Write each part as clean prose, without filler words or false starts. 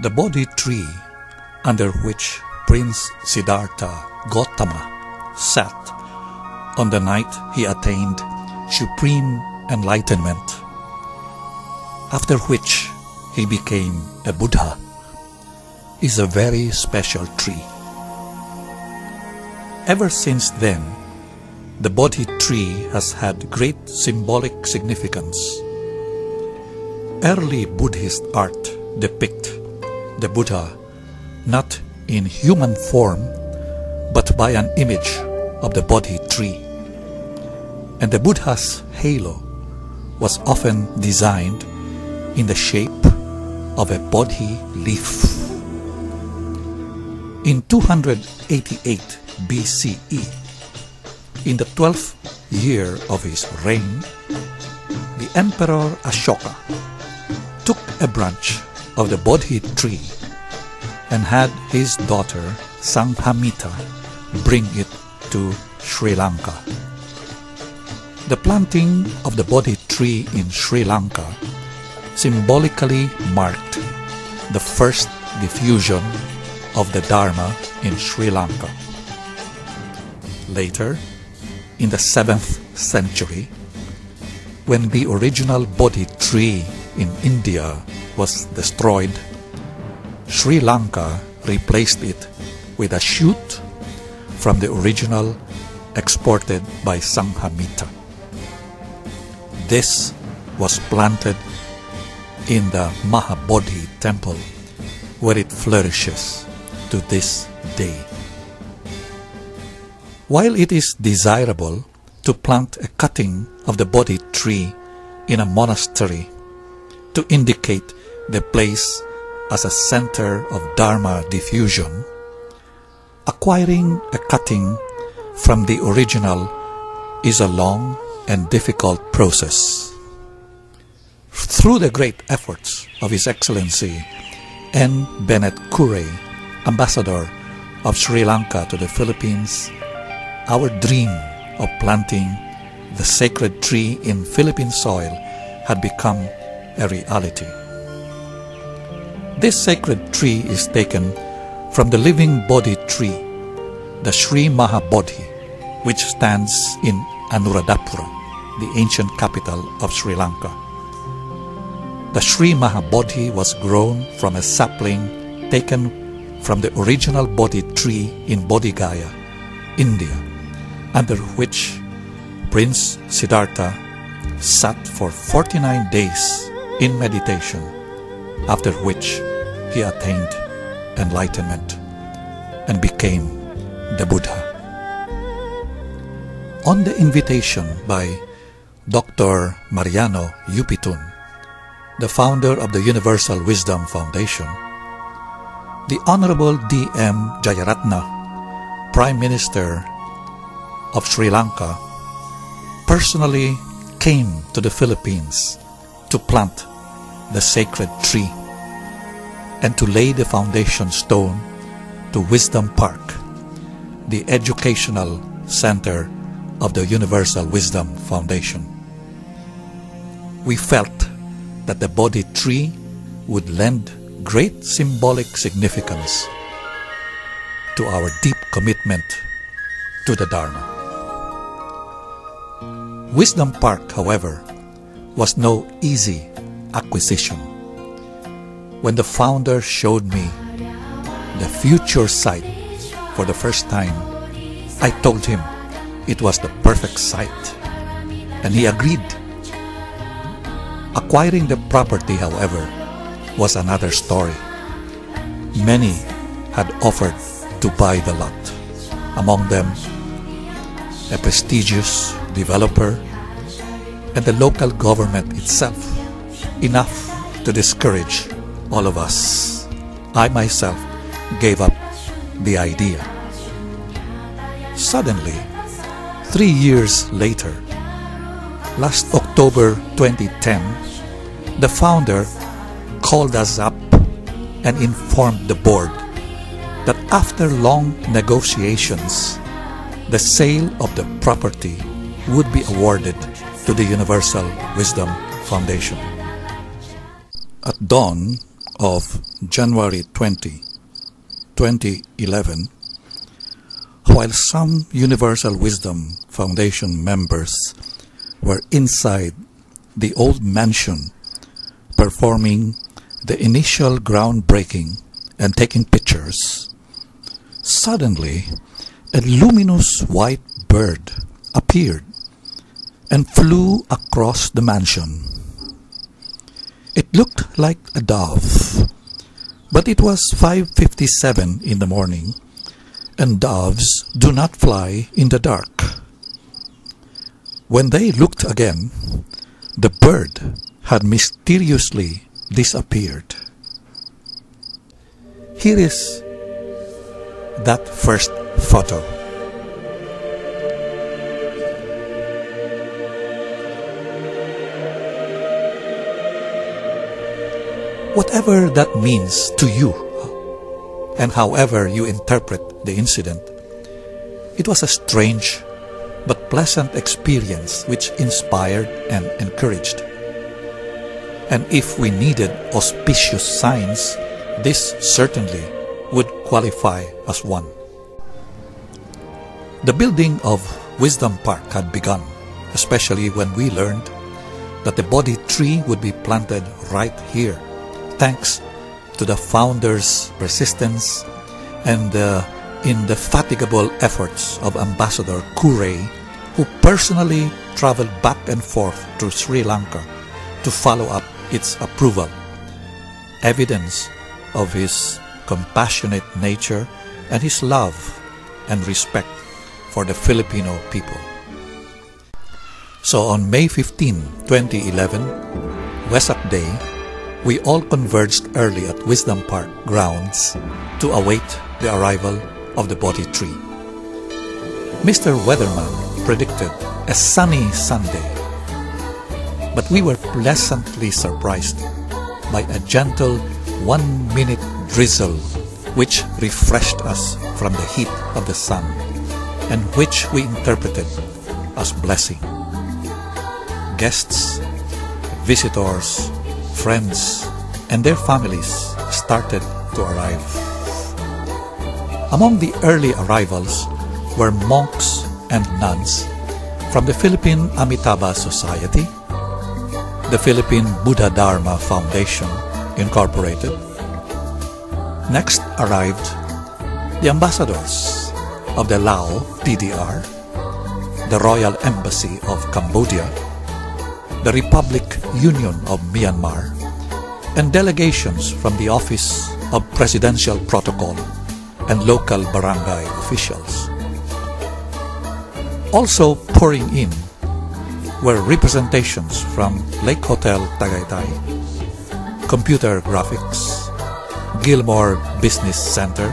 The Bodhi tree under which Prince Siddhartha Gautama sat on the night he attained supreme enlightenment, after which he became a Buddha, is a very special tree. Ever since then, the Bodhi tree has had great symbolic significance. Early Buddhist art depicts the Buddha not in human form but by an image of the Bodhi tree, and the Buddha's halo was often designed in the shape of a Bodhi leaf. In 288 BCE, in the 12th year of his reign, the Emperor Ashoka took a branch of the Bodhi tree and had his daughter Sanghamita bring it to Sri Lanka. The planting of the Bodhi tree in Sri Lanka symbolically marked the first diffusion of the Dharma in Sri Lanka. Later, in the 7th century, when the original Bodhi tree in India was destroyed, Sri Lanka replaced it with a shoot from the original exported by Sanghamita. This was planted in the Mahabodhi temple, where it flourishes to this day. While it is desirable to plant a cutting of the Bodhi tree in a monastery to indicate the place as a center of Dharma diffusion, acquiring a cutting from the original is a long and difficult process. Through the great efforts of His Excellency N. Bennett Curray, Ambassador of Sri Lanka to the Philippines, our dream of planting the sacred tree in Philippine soil had become a reality. This sacred tree is taken from the living Bodhi tree, the Sri Mahabodhi, which stands in Anuradhapura, the ancient capital of Sri Lanka. The Sri Mahabodhi was grown from a sapling taken from the original Bodhi tree in Bodhi Gaya, India, under which Prince Siddhartha sat for 49 days in meditation, after which he attained enlightenment and became the Buddha. On the invitation by Dr. Mariano Yupitun, the founder of the Universal Wisdom Foundation, the Honorable D.M. Jayaratna, Prime Minister of Sri Lanka, personally came to the Philippines to plant the sacred tree and to lay the foundation stone to Wisdom Park, the educational center of the Universal Wisdom Foundation. We felt that the Bodhi tree would lend great symbolic significance to our deep commitment to the Dharma. Wisdom Park, however, was no easy acquisition. When the founder showed me the future site for the first time, I told him it was the perfect site, and he agreed. Acquiring the property, however, was another story. Many had offered to buy the lot, among them a prestigious developer and the local government itself, enough to discourage all of us. I myself gave up the idea. Suddenly, 3 years later, last October 2010, the founder called us up and informed the board that after long negotiations, the sale of the property would be awarded to the Universal Wisdom Foundation. At dawn of January 20, 2011, while some Universal Wisdom Foundation members were inside the old mansion performing the initial groundbreaking and taking pictures, suddenly a luminous white bird appeared and flew across the mansion. It looked like a dove, but it was 5:57 in the morning, and doves do not fly in the dark. When they looked again, the bird had mysteriously disappeared. Here is that first photo. Whatever that means to you, and however you interpret the incident, it was a strange but pleasant experience which inspired and encouraged. And if we needed auspicious signs, this certainly would qualify as one. The building of Wisdom Park had begun, especially when we learned that the Bodhi tree would be planted right here, thanks to the founder's persistence and the indefatigable efforts of Ambassador Aureus, who personally traveled back and forth to Sri Lanka to follow up its approval, evidence of his compassionate nature and his love and respect for the Filipino people. So on May 15, 2011, Wesak Day, we all converged early at Wisdom Park grounds to await the arrival of the Bodhi tree. Mr. Weatherman predicted a sunny Sunday, but we were pleasantly surprised by a gentle 1-minute drizzle which refreshed us from the heat of the sun and which we interpreted as blessing. Guests, visitors, friends, and their families started to arrive. Among the early arrivals were monks and nuns from the Philippine Amitabha Society, the Philippine Buddha Dharma Foundation, Incorporated. Next arrived the ambassadors of the Lao DDR, the Royal Embassy of Cambodia, the Republic Union of Myanmar, and delegations from the Office of Presidential Protocol and local barangay officials. Also pouring in were representations from Lake Hotel Tagaytay, Computer Graphics, Gilmore Business Center,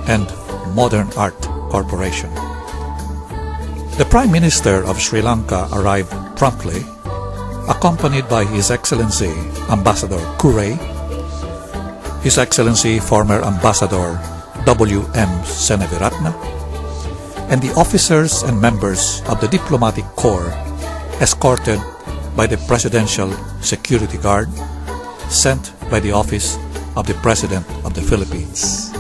and Modern Art Corporation. The Prime Minister of Sri Lanka arrived promptly, accompanied by His Excellency Ambassador Aureus, His Excellency former Ambassador W.M. Seneviratna, and the officers and members of the Diplomatic Corps, escorted by the Presidential Security Guard sent by the Office of the President of the Philippines.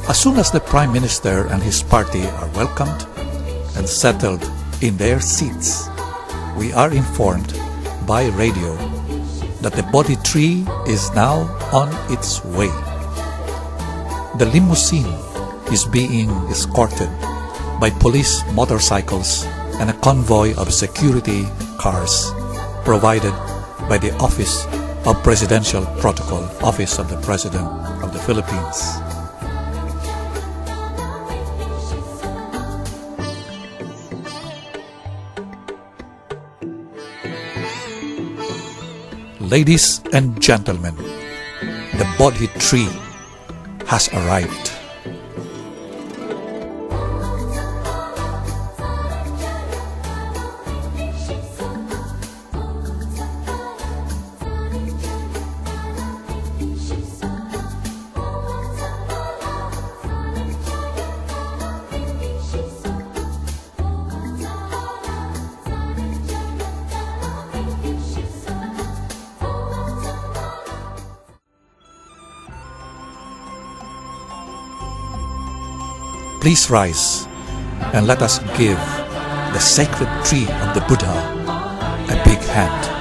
As soon as the Prime Minister and his party are welcomed and settled in their seats, we are informed by radio that the Bodhi tree is now on its way. The limousine is being escorted by police motorcycles and a convoy of security cars provided by the Office of Presidential Protocol, Office of the President of the Philippines. Ladies and gentlemen, the Bodhi tree has arrived. Please rise and let us give the sacred tree of the Buddha a big hand.